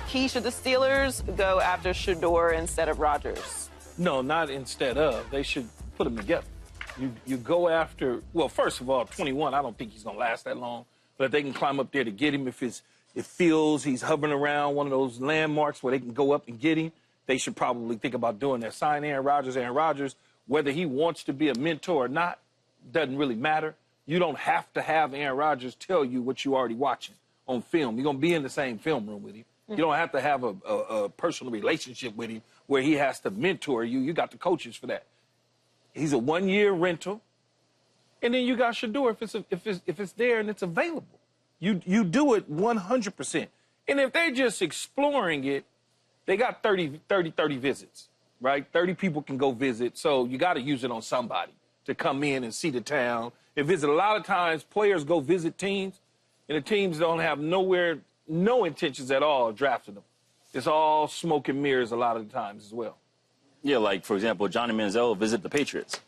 Key, should the Steelers go after Shedeur instead of Rodgers? No, not instead of. They should put them together. You go after, well, first of all, 21, I don't think he's going to last that long. But if they can climb up there to get him, if it feels he's hovering around one of those landmarks where they can go up and get him, they should probably think about doing that. Sign Aaron Rodgers, whether he wants to be a mentor or not, doesn't really matter. You don't have to have Aaron Rodgers tell you what you're already watching on film. You're going to be in the same film room with him. You don't have to have a personal relationship with him where he has to mentor you. You got the coaches for that. He's a one-year rental. And then you got Shedeur if it's there and it's available. You do it 100%. And if they're just exploring it, they got 30 visits, right? 30 people can go visit, so you got to use it on somebody to come in and see the town and visit. A lot of times players go visit teams, and the teams don't have no intentions at all of drafting them. It's all smoke and mirrors a lot of the times as well. Yeah, like, for example, Johnny Manziel visit the Patriots.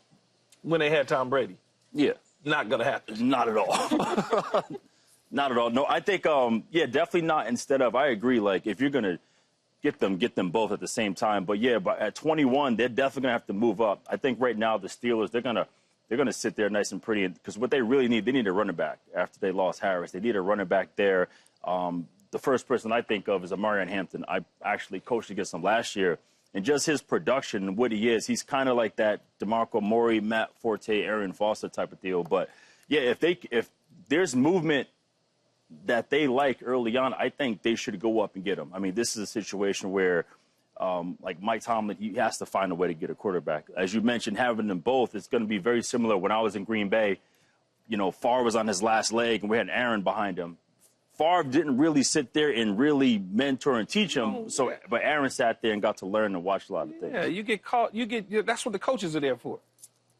When they had Tom Brady. Yeah. Not going to happen. Not at all. Not at all. No, I think, yeah, definitely not instead of. I agree, like, if you're going to get them both at the same time. But, yeah, but at 21, they're definitely going to have to move up. I think right now the Steelers, they're going to sit there nice and pretty because what they really need, they need a running back after they lost Harris. They need a running back there. The first person I think of is Amarian Hampton. I actually coached against him last year. And just his production and what he is, he's kind of like that DeMarco Murray, Matt Forte, Arian Foster type of deal. But, yeah, if there's movement that they like early on, I think they should go up and get him. I mean, this is a situation where, like Mike Tomlin, he has to find a way to get a quarterback. As you mentioned, having them both, it's going to be very similar. When I was in Green Bay, you know, Favre was on his last leg, and we had Aaron behind him. Favre didn't really sit there and really mentor and teach him. So, but Aaron sat there and got to learn and watch a lot of things. Yeah, you get caught. That's what the coaches are there for.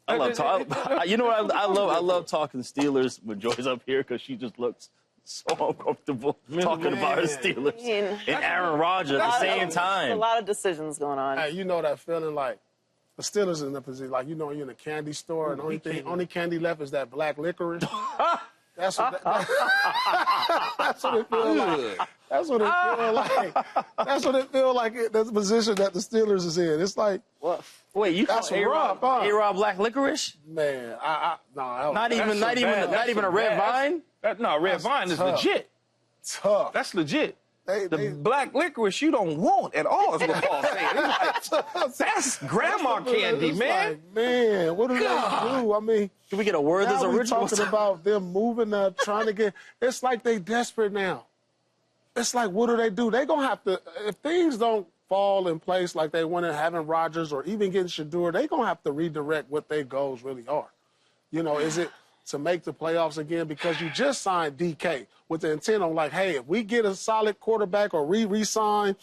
I love talking. You know what? I love talking Steelers when Joy's up here because she just looks so uncomfortable talking about her Steelers and Aaron Rodgers at the same time. A lot of decisions going on. Hey, you know that feeling like the Steelers in the position, like, you know, you're in a candy store and only candy left is that black licorice. That's what, that's what it feels like. That's what it feels like. That's what it feels like. That's the position that the Steelers is in. It's like, wait, you call A-Rob black licorice? Man, no. Not even a red vine? No, red vine is legit. Tough. That's legit. The black licorice you don't want at all is what Paul's saying. Like, that's grandma candy, man. Like, man, what do they do? I mean, can we get a word that's original? Talking about them moving, trying to get. It's like they desperate now. It's like, what do? They're gonna have to. If things don't fall in place like they wanted, having Rodgers or even getting Shedeur, they're gonna have to redirect what their goals really are. You know, is it to make the playoffs again? Because you just signed DK with the intent on, like, hey, if we get a solid quarterback or re-sign,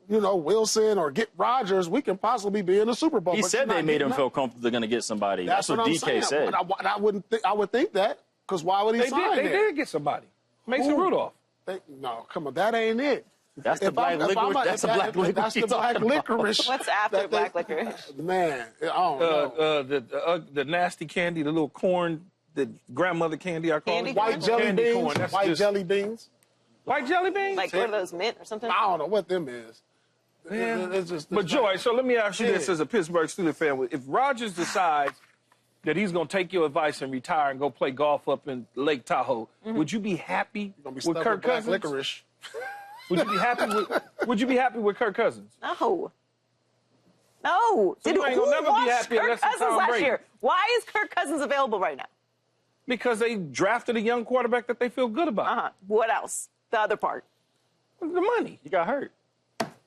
you know, Wilson or get Rodgers, we can possibly be in the Super Bowl. He said they made him feel comfortable they're going to get somebody. That's what DK said. But I would think that, because why would he sign They did get somebody. Mason Rudolph. No, come on, that ain't it. That's the black licorice. That's the black licorice. That's the black licorice. What's after black licorice? Man, I don't know. The nasty candy, the little corn, the grandmother candy, I call it. White jelly beans. White jelly beans. White jelly beans? Like one of those mint or something? I don't know what them is. Yeah. But Joy, so let me ask you this as a Pittsburgh Steelers fan. If Rodgers decides that he's going to take your advice and retire and go play golf up in Lake Tahoe, would you be happy with Kirk Cousins? Licorice. Would you be happy with Kirk Cousins? No. So you ain't gonna never be happy Kirk unless it's Cousins Tom last Brady. year? Why is Kirk Cousins available right now? Because they drafted a young quarterback that they feel good about. What else? The other part. The money. He got hurt.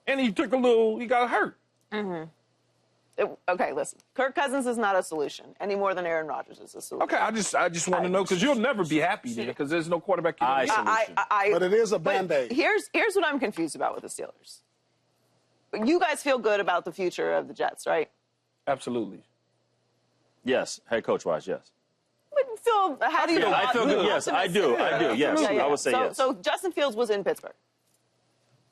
And he got hurt. Okay, listen. Kirk Cousins is not a solution any more than Aaron Rodgers is a solution. Okay, I just want to know, because you'll never be happy there because there's no quarterback you can get. But it is a Band-Aid. Here's what I'm confused about with the Steelers. You guys feel good about the future of the Jets, right? Absolutely. Yes, head coach-wise, yes. How do you feel? I feel good. Yes, I do. Yes, I would say yes. So Justin Fields was in Pittsburgh.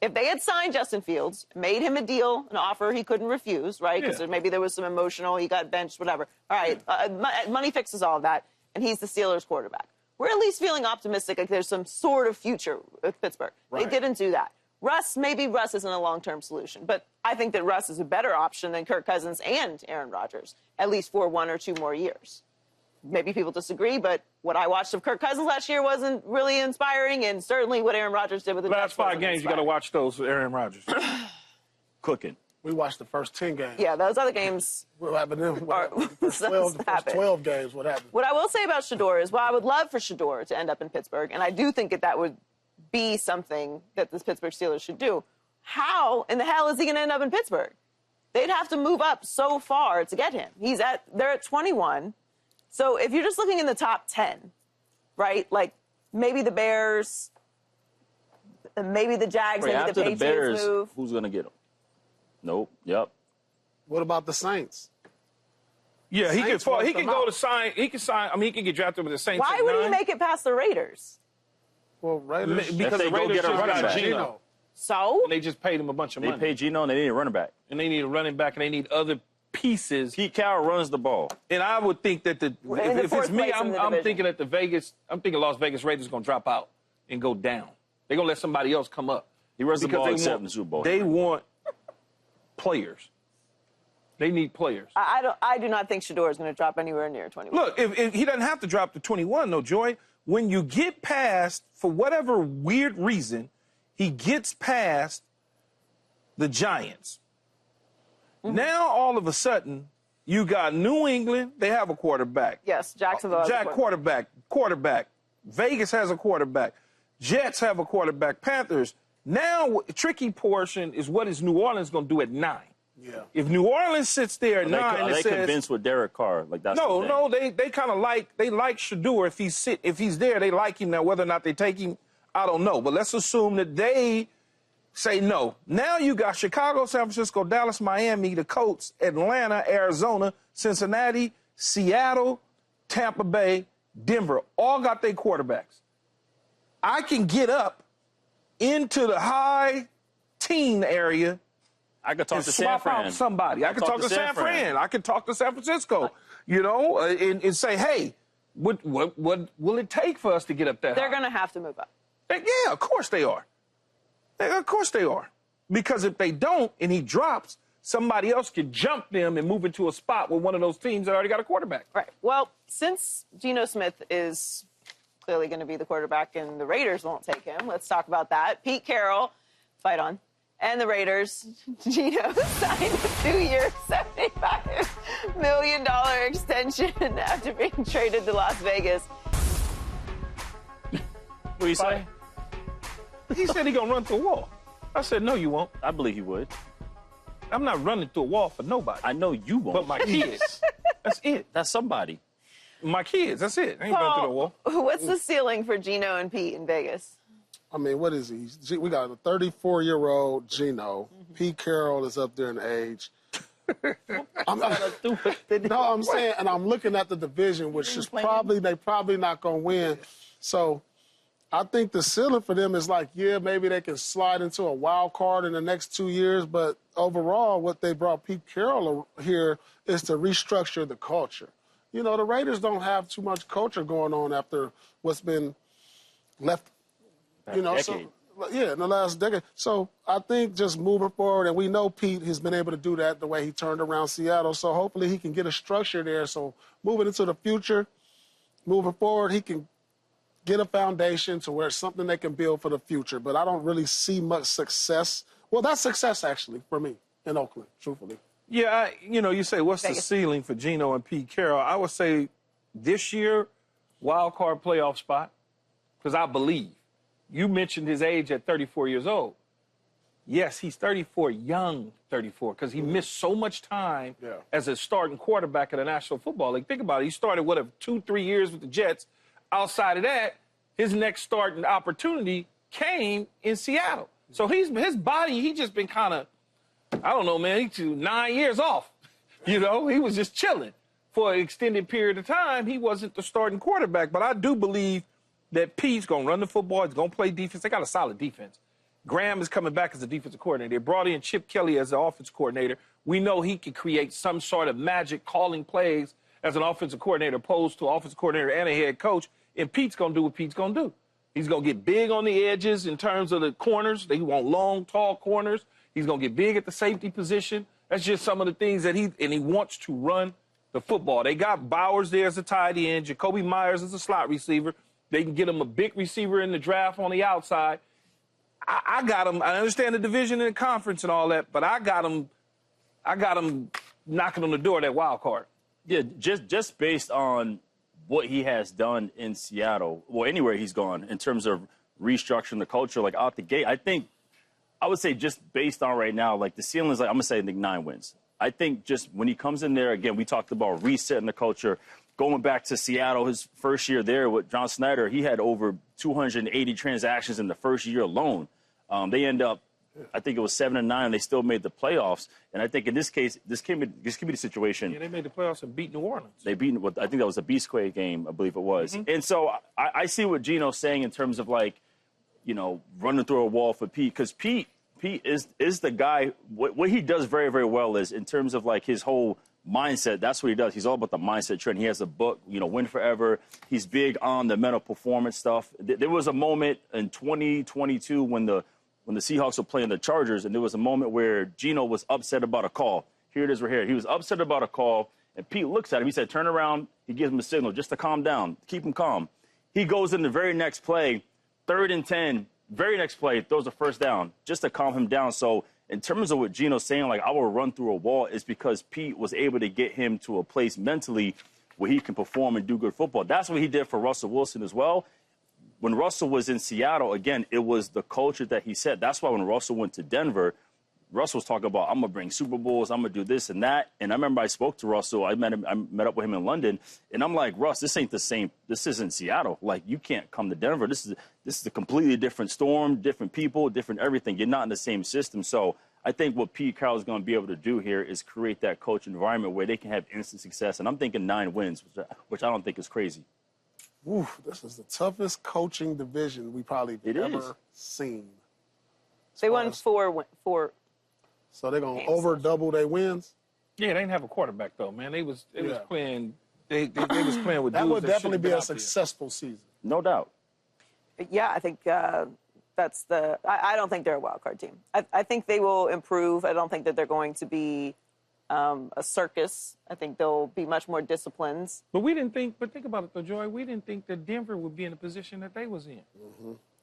If they had signed Justin Fields, made him a deal, an offer he couldn't refuse, right? Because maybe there was some emotional, he got benched, whatever. All right, money fixes all of that, and he's the Steelers quarterback. We're at least feeling optimistic, like there's some sort of future with Pittsburgh. They didn't do that. maybe Russ isn't a long-term solution, but I think that Russ is a better option than Kirk Cousins and Aaron Rodgers, at least for 1 or 2 more years. Maybe people disagree, but what I watched of Kirk Cousins last year wasn't really inspiring, and certainly what Aaron Rodgers did with the last 5 games, you got to watch those with Aaron Rodgers. Cooking. We watched the first 10 games. Yeah, those other games. What happened then? The first 12 games, what happened? What I will say about Shedeur is, well, I would love for Shedeur to end up in Pittsburgh, and I do think that would be something that the Pittsburgh Steelers should do. How in the hell is he going to end up in Pittsburgh? They'd have to move up so far to get him. They're at 21. So if you're just looking in the top 10, right, like maybe the Bears, maybe the Jags, maybe after the Patriots the Bears, move. who's going to get him? Nope. Yep. What about the Saints? Yeah, he can Saints fall. worked He can them go out. to sign. He can sign. I mean, he can get drafted with the Saints. Why at would 9. he make it past the Raiders? Well, Raiders. Because they the go Raiders get a just running got back. Geno. So? And they just paid him a bunch of They money. pay Geno and they need a running back. And they need a running back, and they need other pieces. Pete Carroll runs the ball. And I would think that if it's fourth me, place in the I'm division. thinking I'm thinking Las Vegas Raiders going to drop out and go down. They're going to let somebody else come up. He runs the Because ball they except want- in the Super Bowl. They want players. They need players. I do not think Shedeur is going to drop anywhere near 21. Look, if he doesn't have to drop to 21, no, Joy. When you get past, for whatever weird reason, he gets past the Giants. Mm-hmm. Now, all of a sudden, you got New England. They have a quarterback. Yes, Jacksonville has a Quarterback. Vegas has a quarterback. Jets have a quarterback. Panthers. Now, tricky portion is what is New Orleans going to do at 9? Yeah. If New Orleans sits there at 9 Are and they says, convinced with Derek Carr? Like that's the thing. no, they kind of like Shedeur. If he's there, they like him. Now, whether or not they take him, I don't know. But let's assume that they say no. Now you got Chicago, San Francisco, Dallas, Miami, the Colts, Atlanta, Arizona, Cincinnati, Seattle, Tampa Bay, Denver. All got their quarterbacks. I can get up into the high teen area I could talk and to San swap Fran. out somebody. I could talk to San Fran. I could talk to San Francisco, and say, hey, what will it take for us to get up there? They're going to have to move up. Yeah, of course they are. Of course they are. Because if they don't and he drops, somebody else could jump them and move into a spot with one of those teams that already got a quarterback. Right. Well, since Geno Smith is clearly going to be the quarterback and the Raiders won't take him, let's talk about that. Pete Carroll, fight on, and the Raiders, Geno signed a 2-year, $75 million extension after being traded to Las Vegas. What do you say? He said he's going to run through a wall. I said, no, you won't. I believe he would. I'm not running through a wall for nobody. I know you won't. But my kids. That's it. That's somebody. My kids. That's it. I ain't running through the wall. What's the ceiling for Geno and Pete in Vegas? I mean, what is he? We got a 34-year-old Geno. Pete Carroll is up there in age. I'm saying, and I'm looking at the division, which is they probably not going to win. So I think the ceiling for them is like, yeah, maybe they can slide into a wild card in the next 2 years. But overall, what they brought Pete Carroll here is to restructure the culture. You know, the Raiders don't have too much culture going on after what's been left, you know, decade. in the last decade. So I think just moving forward, and we know Pete has been able to do that the way he turned around Seattle. So hopefully he can get a structure there. So moving into the future, moving forward, he can get a foundation to where it's something they can build for the future. But I don't really see much success. Well, that's success, actually, for me in Oakland, truthfully. Yeah, you say, what's the ceiling for Geno and Pete Carroll? I would say this year, wild card playoff spot, because I believe. You mentioned his age at 34 years old. Yes, he's 34, young 34, because he missed so much time as a starting quarterback in the National Football League. Think about it. He started, 2-3 years with the Jets. Outside of that, his next starting opportunity came in Seattle. So his body, he just been kind of, I don't know, man, he's 9 years off. He was just chilling. For an extended period of time, he wasn't the starting quarterback. But I do believe that Pete's going to run the football. He's going to play defense. They got a solid defense. Graham is coming back as a defensive coordinator. They brought in Chip Kelly as the offense coordinator. We know he can create some sort of magic calling plays as an offensive coordinator opposed to an offensive coordinator and a head coach. And Pete's going to do what Pete's going to do. He's going to get big on the edges in terms of the corners. They want long, tall corners. He's going to get big at the safety position. That's just some of the things that he wants to run the football. They got Bowers there as a tight end, Jacoby Myers as a slot receiver. They can get him a big receiver in the draft on the outside. I got him. I understand the division and the conference and all that, but I got him knocking on the door of that wild card. Yeah, just based on what he has done in Seattle, or anywhere he's gone, in terms of restructuring the culture, like out the gate, I would say just based on right now, like the ceiling is like, I'm going to say 9 wins. I think just when he comes in there, again, we talked about resetting the culture, going back to Seattle, his first year there with John Snyder, he had over 280 transactions in the first year alone. They end up, I think it was 7-9. They still made the playoffs, and I think in this case, this could be the situation. Yeah, they made the playoffs and beat New Orleans. They beat, I think that was a Beastquake game, I believe it was. Mm-hmm. And so I see what Geno's saying in terms of like, running through a wall for Pete, because Pete is the guy. What he does very, very well is in terms of like his whole mindset. That's what he does. He's all about the mindset trend. He has a book, Win Forever. He's big on the mental performance stuff. There was a moment in 2022 when the Seahawks were playing the Chargers, and there was a moment where Geno was upset about a call. Here it is right here. He was upset about a call, and Pete looks at him. He said, turn around. He gives him a signal just to calm down, keep him calm. He goes in the very next play, 3rd and 10, very next play, throws a first down just to calm him down. So in terms of what Geno's saying, like, I will run through a wall, is because Pete was able to get him to a place mentally where he can perform and do good football. That's what he did for Russell Wilson as well. When Russell was in Seattle, again, it was the culture that he set. That's why when Russell went to Denver, Russell was talking about, I'm going to bring Super Bowls, I'm going to do this and that. And I remember I spoke to Russell. I met up with him in London. And I'm like, Russ, this ain't the same. This isn't Seattle. Like, you can't come to Denver. This is a completely different storm, different people, different everything. You're not in the same system. So I think what Pete Carroll is going to be able to do here is create that coach environment where they can have instant success. And I'm thinking 9 wins, which I don't think is crazy. Oof, this is the toughest coaching division we probably ever seen. They won four. So they're gonna over double their wins. Yeah, they didn't have a quarterback though, man. They was playing. They was playing with that dudes would definitely be a there. successful season. No doubt. Yeah, I think that's the. I don't think they're a wild card team. I think they will improve. I don't think that they're going to be a circus. I think they'll be much more disciplined. But we didn't think. But think about it, though, Joy. We didn't think that Denver would be in the position that they was in,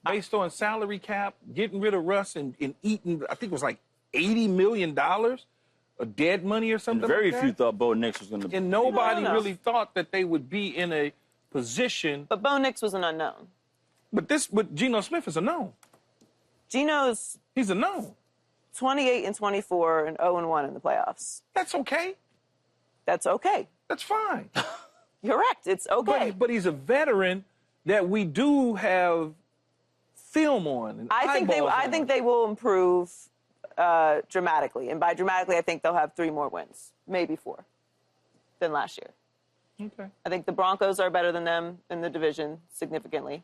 based on salary cap, getting rid of Russ and eating. I think it was like $80 million of dead money or something. And very like few that. thought Bo Nix was going to. And nobody really thought that they would be in a position. But Bo Nix was an unknown. But Geno Smith is a known. He's a known. 28-24 and 0-1 in the playoffs. That's okay. That's okay. That's fine. Correct. It's okay. But he's a veteran that we do have film on. And I think they will improve dramatically. And by dramatically, I think they'll have 3 more wins, maybe 4, than last year. Okay. I think the Broncos are better than them in the division significantly.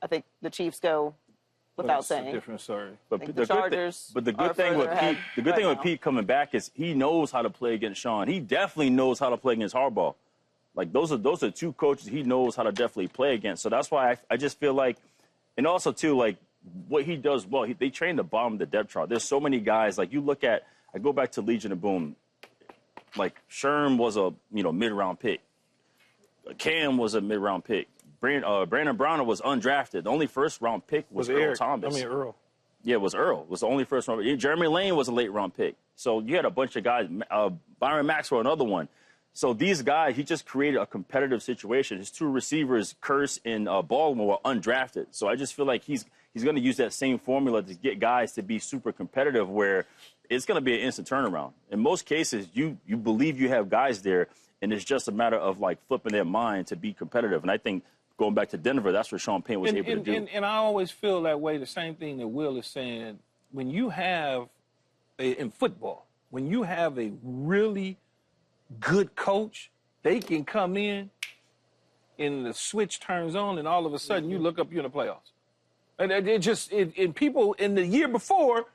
I think the Chiefs go without saying. It's a different story. But the Chargers. But the good thing with Pete, with Pete coming back is he knows how to play against Sean. He definitely knows how to play against Harbaugh. Like those are 2 coaches he knows how to definitely play against. So that's why I just feel like, and also too, like what he does well, they train the bottom of the depth chart. There's so many guys. Like you look at, I go back to Legion of Boom. Like Sherm was a mid-round pick. Cam was a mid-round pick. Brandon Browner was undrafted. The only first-round pick was Earl Thomas. Earl. Yeah, it was Earl. It was the only first-round pick. Jeremy Lane was a late-round pick. So you had a bunch of guys. Byron Maxwell, another one. So these guys, he just created a competitive situation. His 2 receivers, Curse and Baldwin, were undrafted. So I just feel like he's going to use that same formula to get guys to be super competitive where it's going to be an instant turnaround. In most cases, you believe you have guys there, and it's just a matter of, like, flipping their mind to be competitive. And I think going back to Denver, that's what Sean Payne was able to do. And I always feel that way, the same thing that Will is saying. When you have, in football, when you have a really good coach, they can come in and the switch turns on and all of a sudden you look up, you're in the playoffs. And people in the year before,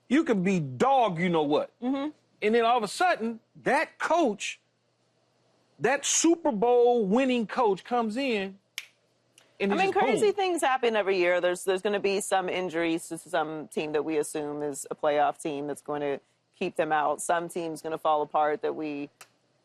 you could be dog, you know what. And then all of a sudden, that coach, that Super Bowl winning coach comes in And I mean, crazy boom. things happen every year. There's going to be some injuries to some team that we assume is a playoff team that's going to keep them out. Some team's going to fall apart that we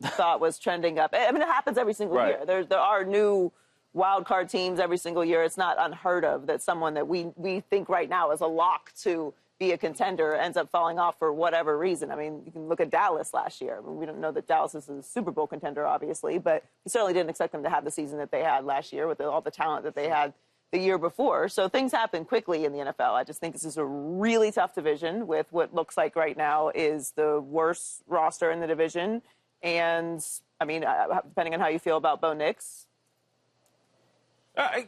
thought was trending up. I mean, it happens every single year. There are new wild card teams every single year. It's not unheard of that someone that we think right now is a lock to be a contender ends up falling off for whatever reason. I mean, you can look at Dallas last year. I mean, we don't know that Dallas is a Super Bowl contender, obviously, but we certainly didn't expect them to have the season that they had last year with all the talent that they had the year before. So things happen quickly in the NFL. I just think this is a really tough division with what looks like right now is the worst roster in the division. And, I mean, depending on how you feel about Bo Nix.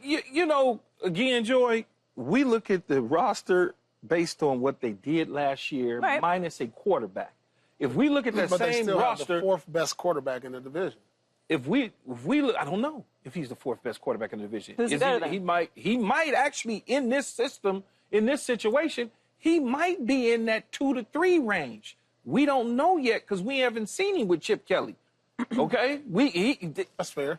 You know, again, Joy, we look at the roster based on what they did last year, minus a quarterback. If we look at that but same they still roster, have the fourth best quarterback in the division. if we look, I don't know if he's the fourth best quarterback in the division. Who's better than? He might actually in this system, in this situation, he might be in that 2 to 3 range. We don't know yet because we haven't seen him with Chip Kelly. Okay, That's fair.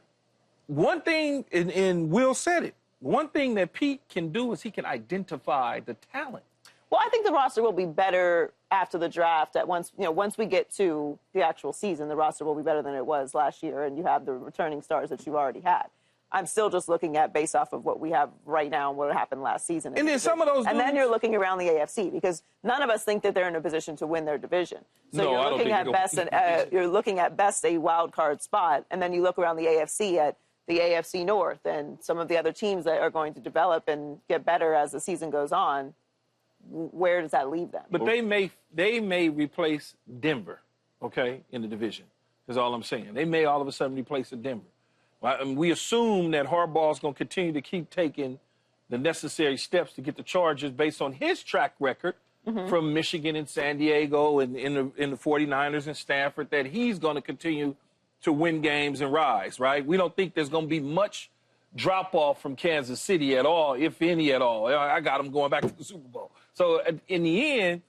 One thing, and Will said it. One thing that Pete can do is he can identify the talent. Well, I think the roster will be better after the draft. Once we get to the actual season, the roster will be better than it was last year, and you have the returning stars that you've already had. I'm still just looking at based off of what we have right now and what happened last season. And then some of those and then you're looking around the AFC because none of us think that they're in a position to win their division. So you're looking at best, you're looking at best a wild card spot, and then you look around the AFC at the AFC North and some of the other teams that are going to develop and get better as the season goes on. Where does that leave them? But they may replace Denver, okay, in the division. Is all I'm saying. They may all of a sudden replace Denver. And we assume that Harbaugh's going to continue to keep taking the necessary steps to get the Chargers based on his track record from Michigan and San Diego and in the 49ers and Stanford, that he's going to continue to win games and rise, right? We don't think there's going to be much drop-off from Kansas City at all, if any at all. I got them going back to the Super Bowl. So in the end,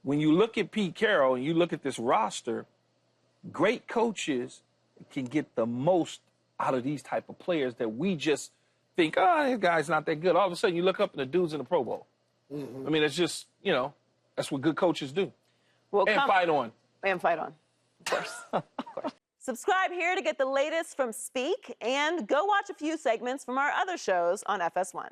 when you look at Pete Carroll and you look at this roster, great coaches can get the most out of these type of players that we just think, oh, this guy's not that good. All of a sudden, you look up and the dude's in the Pro Bowl. I mean, it's just, that's what good coaches do. Well, fight on. And fight on, of course. Of course. Subscribe here to get the latest from Speak, and go watch a few segments from our other shows on FS1.